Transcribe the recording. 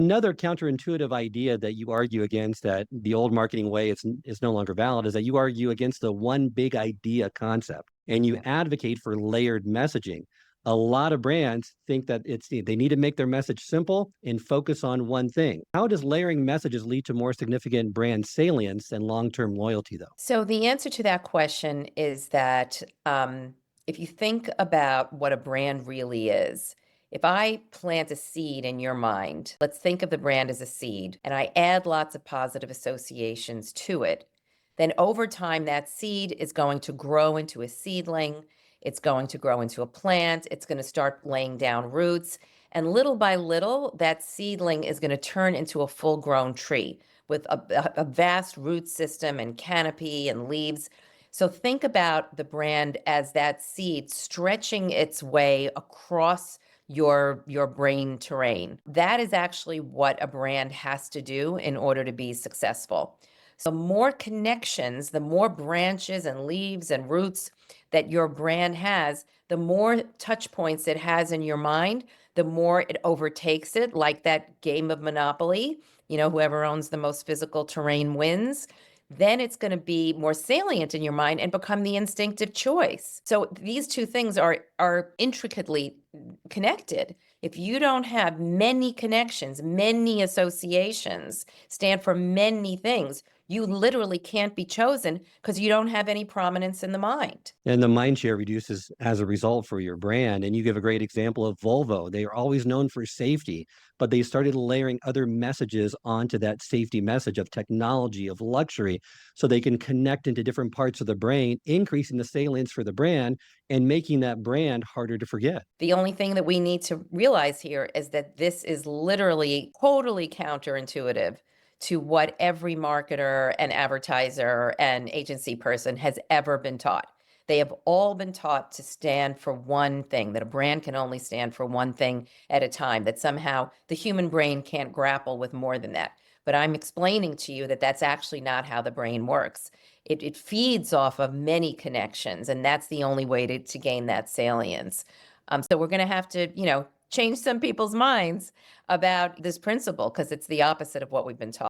Another counterintuitive idea that you argue against, that the old marketing way is no longer valid, is that you argue against the one big idea concept and you advocate for layered messaging. A lot of brands think that they need to make their message simple and focus on one thing. How does layering messages lead to more significant brand salience and long-term loyalty, though? So the answer to that question is that if you think about what a brand really is, if I plant a seed in your mind, let's think of the brand as a seed, and I add lots of positive associations to it, then over time, that seed is going to grow into a seedling. It's going to grow into a plant. It's going to start laying down roots. And little by little, that seedling is going to turn into a full grown tree with a vast root system and canopy and leaves. So think about the brand as that seed stretching its way across your brain terrain. That is actually what a brand has to do in order to be successful. So more connections, the more branches and leaves and roots that your brand has, the more touch points it has in your mind, the more it overtakes it, like that game of Monopoly. Whoever owns the most physical terrain wins. Then it's going to be more salient in your mind and become the instinctive choice. So these two things are intricately connected. If you don't have many connections, many associations, stand for many things, you literally can't be chosen because you don't have any prominence in the mind. And the mind share reduces as a result for your brand. And you give a great example of Volvo. They are always known for safety, but they started layering other messages onto that safety message of technology, of luxury, so they can connect into different parts of the brain, increasing the salience for the brand and making that brand harder to forget. The only thing that we need to realize here is that this is literally totally counterintuitive to what every marketer and advertiser and agency person has ever been taught. They have all been taught to stand for one thing, that a brand can only stand for one thing at a time, that somehow the human brain can't grapple with more than that. But I'm explaining to you that that's actually not how the brain works. It feeds off of many connections, and that's the only way to gain that salience. So we're going to have to, change some people's minds about this principle because it's the opposite of what we've been taught.